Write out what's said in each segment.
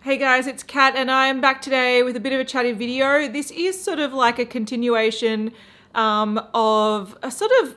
Hey guys, it's Kat and I am back today with a bit of a chatty video. This is sort of like a continuation of a sort of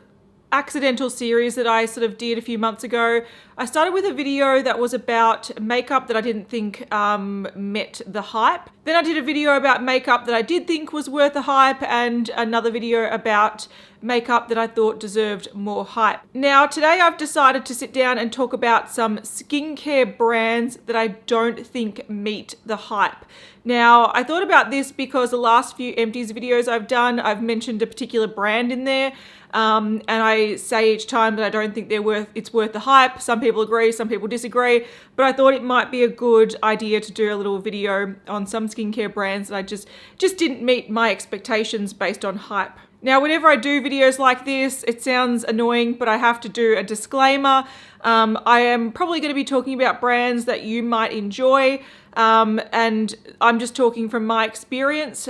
accidental series that I sort of did a few months ago. I started with a video that was about makeup that I didn't think met the hype. Then I did a video about makeup that I did think was worth the hype, and another video about makeup that I thought deserved more hype. Now today I've decided to sit down and talk about some skincare brands that I don't think meet the hype. Now I thought about this because the last few empties videos I've done, I've mentioned a particular brand in there. And I say each time that I don't think it's worth the hype. Some people agree, some people disagree, but I thought it might be a good idea to do a little video on some skincare brands that I just didn't meet my expectations based on hype. Now, whenever I do videos like this, it sounds annoying, but I have to do a disclaimer. I am probably going to be talking about brands that you might enjoy, and I'm just talking from my experience.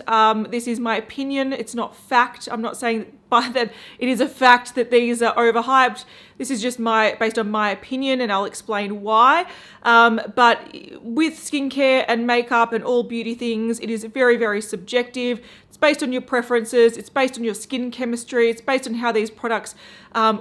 This is my opinion. It's not fact. I'm not saying by that it is a fact that these are overhyped. This is just based on my opinion, and I'll explain why. But with skincare and makeup and all beauty things, it is very, very subjective. It's based on your preferences. It's based on your skin chemistry. It's based on how these products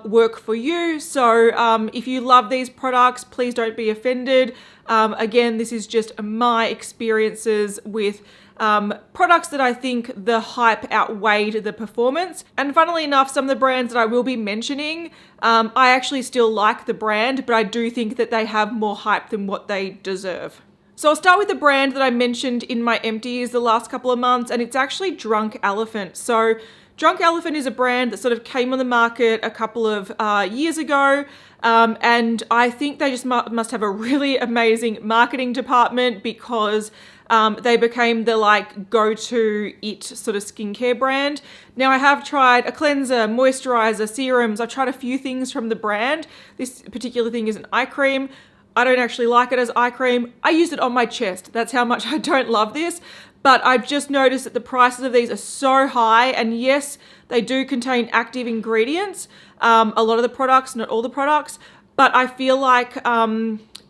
work for you. So if you love these products, please don't be offended. Again, this is just my experiences with products that I think the hype outweighed the performance. And funnily enough, some of the brands that I will be mentioning, I actually still like the brand, but I do think that they have more hype than what they deserve. So I'll start with the brand that I mentioned in my empties the last couple of months, and it's actually Drunk Elephant. So Drunk Elephant is a brand that sort of came on the market a couple of years ago. And I think they just must have a really amazing marketing department, because they became the go-to it sort of skincare brand. Now I have tried a cleanser, moisturizer, serums. I've tried a few things from the brand. This particular thing is an eye cream. I don't actually like it as eye cream. I use it on my chest. That's how much I don't love this. But I've just noticed that the prices of these are so high, and yes, they do contain active ingredients. A lot of the products, not all the products, but I feel like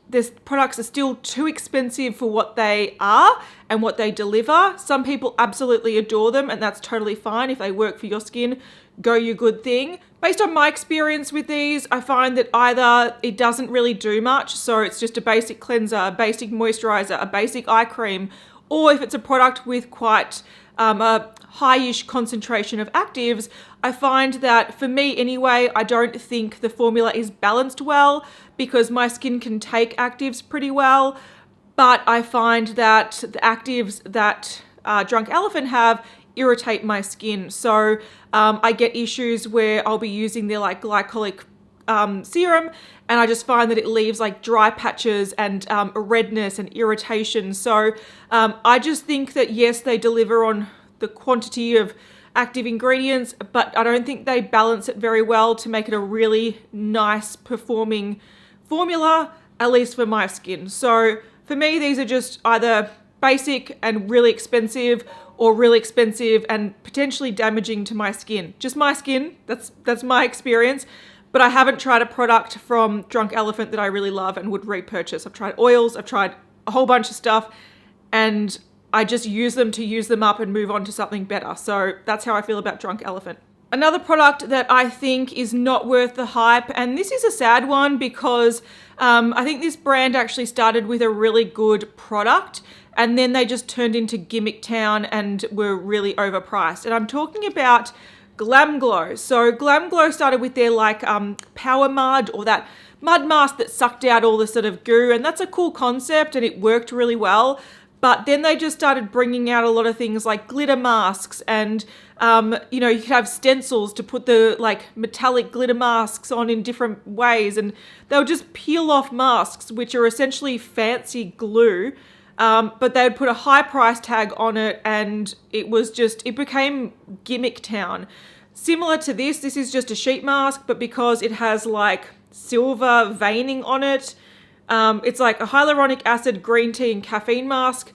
these products are still too expensive for what they are and what they deliver. Some people absolutely adore them, and that's totally fine. If they work for your skin, go your good thing. Based on my experience with these, I find that either it doesn't really do much, so it's just a basic cleanser, a basic moisturizer, a basic eye cream, or if it's a product with quite a high-ish concentration of actives, I find that, for me anyway, I don't think the formula is balanced well, because my skin can take actives pretty well, but I find that the actives that Drunk Elephant have irritate my skin. So I get issues where I'll be using their glycolic serum, and I just find that it leaves dry patches and redness and irritation. So I just think that yes, they deliver on the quantity of active ingredients, but I don't think they balance it very well to make it a really nice performing formula, at least for my skin. So for me, these are just either basic and really expensive, or really expensive and potentially damaging to my skin. Just my skin, that's my experience. But I haven't tried a product from Drunk Elephant that I really love and would repurchase. I've tried oils, I've tried a whole bunch of stuff, and I just use them to use them up and move on to something better. So that's how I feel about Drunk Elephant. Another product that I think is not worth the hype, and this is a sad one, because I think this brand actually started with a really good product, and then they just turned into Gimmick Town and were really overpriced. And I'm talking about Glam Glow. So Glam Glow started with their Power Mud, or that mud mask that sucked out all the sort of goo, and that's a cool concept and it worked really well. But then they just started bringing out a lot of things like glitter masks, and you could have stencils to put the metallic glitter masks on in different ways, and they'll just peel off masks, which are essentially fancy glue. But they would put a high price tag on it, and it became Gimmick Town. Similar to this is just a sheet mask, but because it has silver veining on it, it's like a hyaluronic acid, green tea and caffeine mask.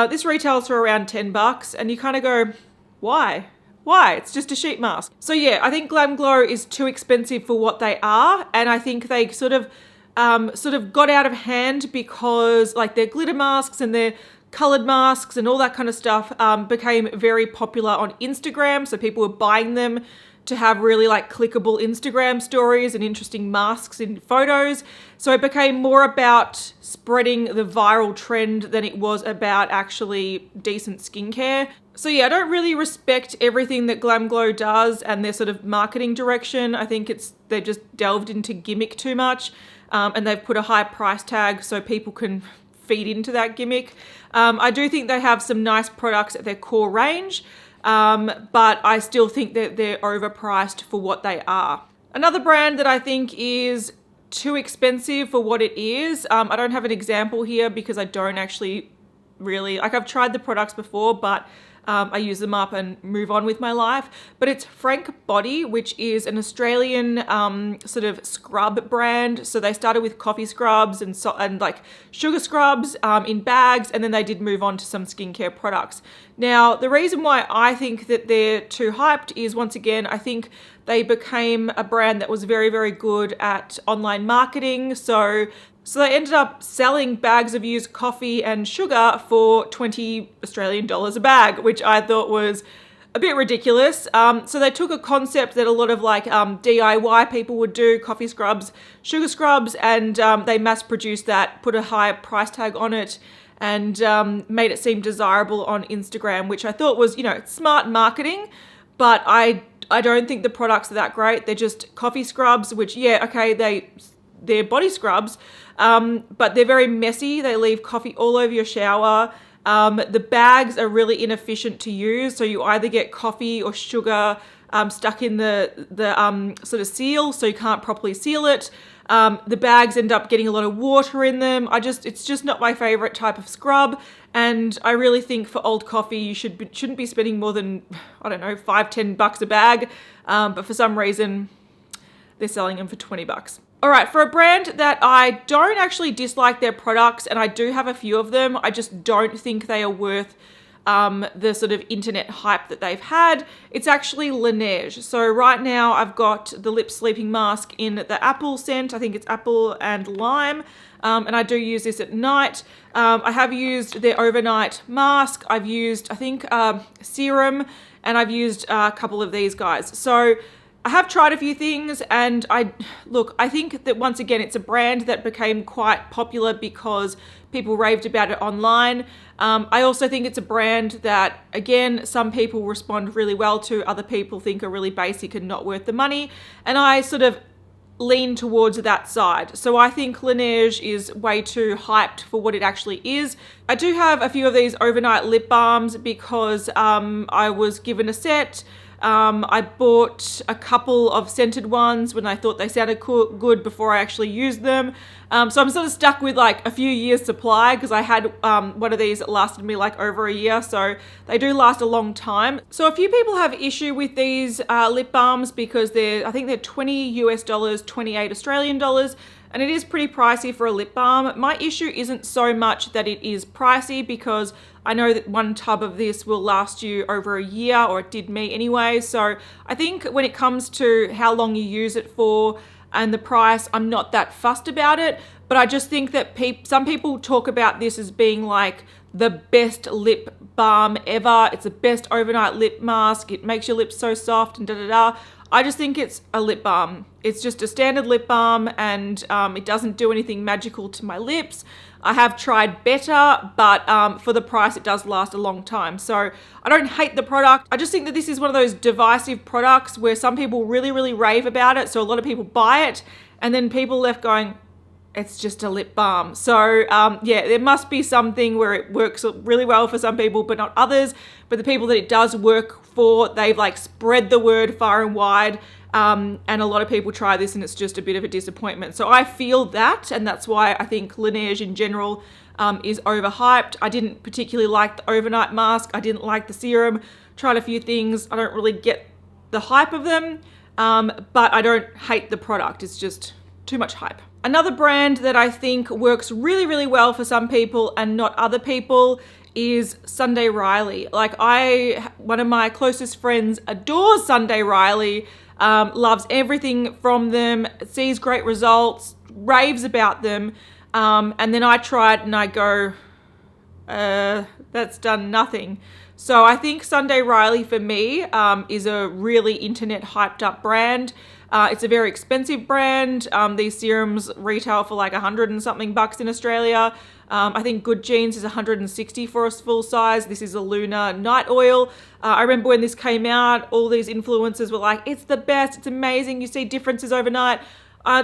This retails for around $10, and you kind of go, why? It's just a sheet mask. So yeah, I think Glam Glow is too expensive for what they are, and I think they sort of sort of got out of hand because like their glitter masks and their colored masks and all that kind of stuff became very popular on Instagram. So people were buying them to have really like clickable Instagram stories and interesting masks in photos. So it became more about spreading the viral trend than it was about actually decent skincare. So yeah, I don't really respect everything that Glam Glow does and their sort of marketing direction. I think they've just delved into gimmick too much, and they've put a high price tag so people can feed into that gimmick. I do think they have some nice products at their core range, but I still think that they're overpriced for what they are. Another brand that I think is too expensive for what it is, I don't have an example here because I don't actually really, like I've tried the products before, but I use them up and move on with my life. But it's Frank Body, which is an Australian sort of scrub brand. So they started with coffee scrubs and like sugar scrubs in bags, and then they did move on to some skincare products. Now, the reason why I think that they're too hyped is, once again, I think they became a brand that was very, very good at online marketing. So they ended up selling bags of used coffee and sugar for 20 Australian dollars a bag, which I thought was a bit ridiculous. So they took a concept that a lot of like DIY people would do, coffee scrubs, sugar scrubs, and they mass produced that, put a high price tag on it, and made it seem desirable on Instagram, which I thought was, smart marketing. But I don't think the products are that great. They're just coffee scrubs, which, yeah, okay, they're body scrubs, but they're very messy. They leave coffee all over your shower. The bags are really inefficient to use. So you either get coffee or sugar stuck in the sort of seal, so you can't properly seal it. The bags end up getting a lot of water in them. It's just not my favorite type of scrub. And I really think for old coffee, you shouldn't be spending more than, I don't know, $5-10 a bag. But for some reason, they're selling them for $20. All right, for a brand that I don't actually dislike their products, and I do have a few of them, I just don't think they are worth the sort of internet hype that they've had. It's actually Laneige. So right now I've got the lip sleeping mask in the apple scent. I think it's apple and lime. And I do use this at night. I have used their overnight mask. I've used, I think, serum, and I've used a couple of these guys. So I have tried a few things, and I think that once again, it's a brand that became quite popular because people raved about it online. I also think it's a brand that, again, some people respond really well to, other people think are really basic and not worth the money. And I sort of lean towards that side. So I think Laneige is way too hyped for what it actually is. I do have a few of these overnight lip balms because I was given a set. I bought a couple of scented ones when I thought they sounded good before I actually used them. So I'm sort of stuck with like a few years supply because I had one of these that lasted me like over a year. So they do last a long time. So a few people have issue with these lip balms because I think they're $20 US, 28 Australian dollars. And it is pretty pricey for a lip balm. My issue isn't so much that it is pricey, because I know that one tub of this will last you over a year, or it did me anyway. So I think when it comes to how long you use it for and the price, I'm not that fussed about it. But I just think that some people talk about this as being like the best lip balm ever. It's the best overnight lip mask. It makes your lips so soft and da-da-da. I just think it's a lip balm. It's just a standard lip balm, and it doesn't do anything magical to my lips. I have tried better, but for the price, it does last a long time. So I don't hate the product. I just think that this is one of those divisive products where some people really, really rave about it. So a lot of people buy it, and then people left going, it's just a lip balm. So yeah, there must be something where it works really well for some people, but not others. But the people that it does work for, they've like spread the word far and wide. And a lot of people try this and it's just a bit of a disappointment. So I feel that, and that's why I think Laneige in general is overhyped. I didn't particularly like the overnight mask. I didn't like the serum. Tried a few things. I don't really get the hype of them, but I don't hate the product. It's just too much hype. Another brand that I think works really, really well for some people and not other people is Sunday Riley. Like one of my closest friends adores Sunday Riley, loves everything from them, sees great results, raves about them. And then I try it and I go, that's done nothing. So I think Sunday Riley for me is a really internet hyped up brand. It's a very expensive brand. These serums retail for like 100 and something bucks in Australia. I think Good Jeans is 160 for a full size. This is a Lunar Night Oil. I remember when this came out, all these influencers were like, it's the best, it's amazing, you see differences overnight.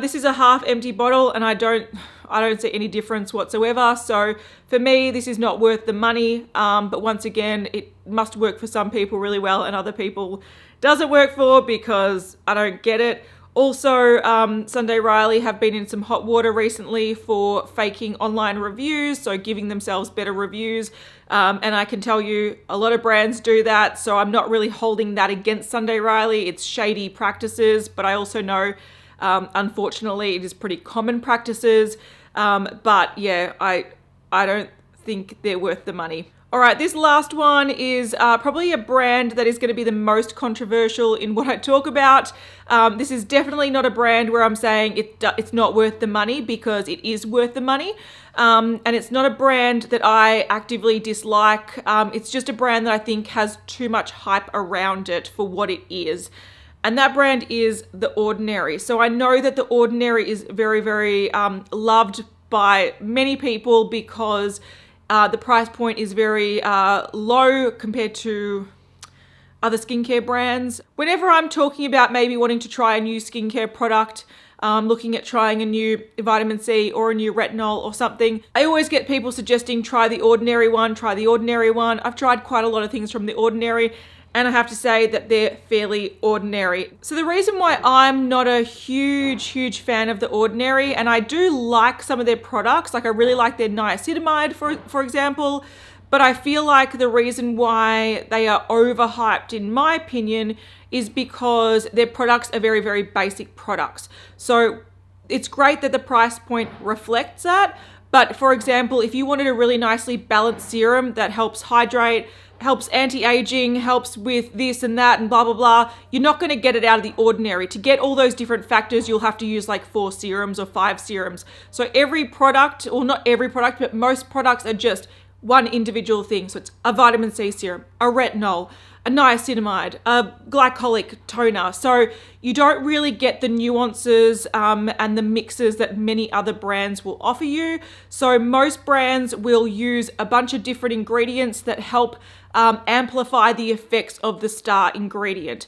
This is a half empty bottle and I don't see any difference whatsoever. So for me, this is not worth the money. But once again, it must work for some people really well and other people doesn't work for because I don't get it. Also, Sunday Riley have been in some hot water recently for faking online reviews, so giving themselves better reviews. And I can tell you a lot of brands do that, so I'm not really holding that against Sunday Riley. It's shady practices, but I also know unfortunately, it is pretty common practices, but yeah, I don't think they're worth the money. All right, this last one is probably a brand that is going to be the most controversial in what I talk about. This is definitely not a brand where I'm saying it's not worth the money, because it is worth the money. And it's not a brand that I actively dislike. It's just a brand that I think has too much hype around it for what it is. And that brand is The Ordinary. So I know that The Ordinary is very, very loved by many people because the price point is very low compared to other skincare brands. Whenever I'm talking about maybe wanting to try a new skincare product, looking at trying a new vitamin C or a new retinol or something, I always get people suggesting try The Ordinary one, try The Ordinary one. I've tried quite a lot of things from The Ordinary, and I have to say that they're fairly ordinary. So the reason why I'm not a huge fan of The Ordinary, and I do like some of their products, like I really like their niacinamide, for example, but I feel like the reason why they are overhyped, in my opinion, is because their products are very, very basic products. So it's great that the price point reflects that, but for example, if you wanted a really nicely balanced serum that helps hydrate, helps anti-aging, helps with this and that and blah, blah, blah, you're not going to get it out of The Ordinary. To get all those different factors, you'll have to use like 4 serums or 5 serums. So every product, or not every product, but most products are just one individual thing. So it's a vitamin C serum, a retinol, a niacinamide, a glycolic toner. So you don't really get the nuances and the mixes that many other brands will offer you. So most brands will use a bunch of different ingredients that help amplify the effects of the star ingredient.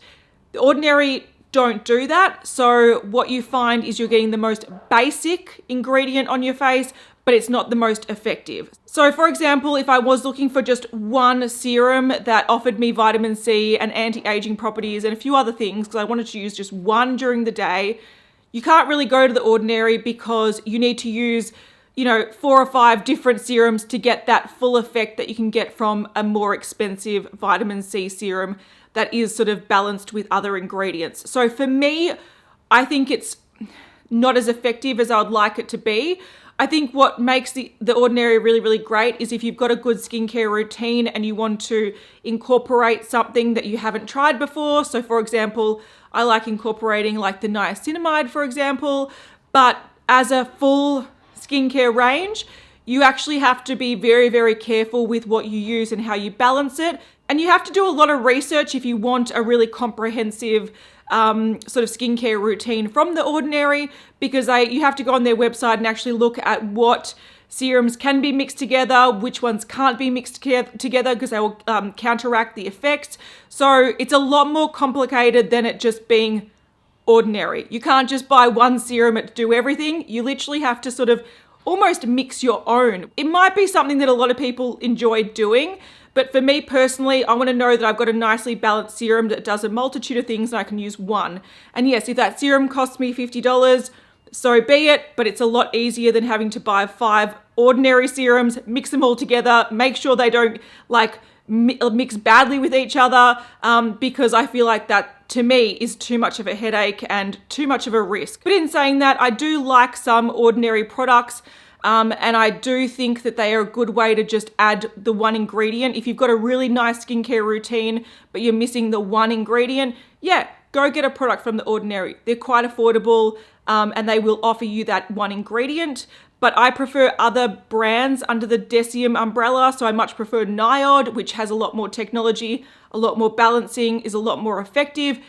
The Ordinary don't do that. So what you find is you're getting the most basic ingredient on your face, but it's not the most effective. So for example, if I was looking for just one serum that offered me vitamin C and anti-aging properties and a few other things, because I wanted to use just one during the day, you can't really go to The Ordinary because you need to use 4 or 5 different serums to get that full effect that you can get from a more expensive vitamin C serum that is sort of balanced with other ingredients. So for me, I think it's not as effective as I would like it to be. I think what makes the Ordinary really, really great is if you've got a good skincare routine and you want to incorporate something that you haven't tried before. So for example, I like incorporating like the niacinamide, for example, but as a full skincare range, you actually have to be very, very careful with what you use and how you balance it. And you have to do a lot of research if you want a really comprehensive sort of skincare routine from The Ordinary, because you have to go on their website and actually look at what serums can be mixed together, which ones can't be mixed together because they will counteract the effects. So it's a lot more complicated than it just being ordinary. You can't just buy one serum to do everything. You literally have to sort of almost mix your own. It might be something that a lot of people enjoy doing, but for me personally, I want to know that I've got a nicely balanced serum that does a multitude of things and I can use one. And yes, if that serum costs me $50, so be it, but it's a lot easier than having to buy 5 ordinary serums, mix them all together, make sure they don't like mix badly with each other, because I feel like that to me is too much of a headache and too much of a risk. But in saying that, I do like some Ordinary products, and I do think that they are a good way to just add the one ingredient. If you've got a really nice skincare routine, but you're missing the one ingredient, yeah, go get a product from The Ordinary. They're quite affordable, and they will offer you that one ingredient. But I prefer other brands under the Deciem umbrella. So I much prefer Niod, which has a lot more technology, a lot more balancing, is a lot more effective,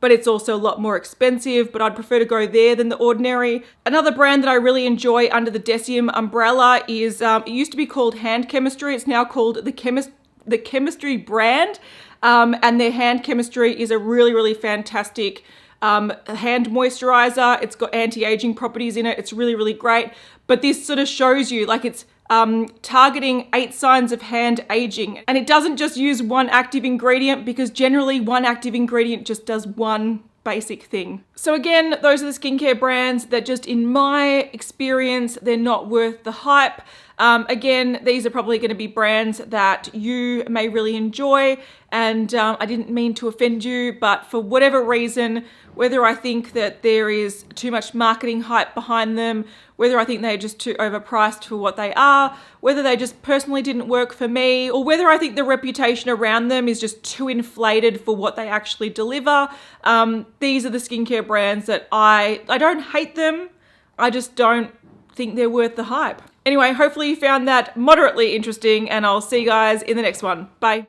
but it's also a lot more expensive, but I'd prefer to go there than The Ordinary. Another brand that I really enjoy under the Deciem umbrella is, it used to be called Hand Chemistry. It's now called the Chemistry brand. And their hand chemistry is a really, really fantastic hand moisturizer. It's got anti-aging properties in it. It's really, really great. But this sort of shows you, like, it's targeting 8 signs of hand aging. And it doesn't just use one active ingredient, because generally one active ingredient just does one basic thing. So again, those are the skincare brands that just, in my experience, they're not worth the hype. Again, these are probably going to be brands that you may really enjoy, and I didn't mean to offend you, but for whatever reason, whether I think that there is too much marketing hype behind them, whether I think they're just too overpriced for what they are, whether they just personally didn't work for me, or whether I think the reputation around them is just too inflated for what they actually deliver, these are the skincare brands that I don't hate them, I just don't think they're worth the hype. Anyway, hopefully you found that moderately interesting, and I'll see you guys in the next one. Bye.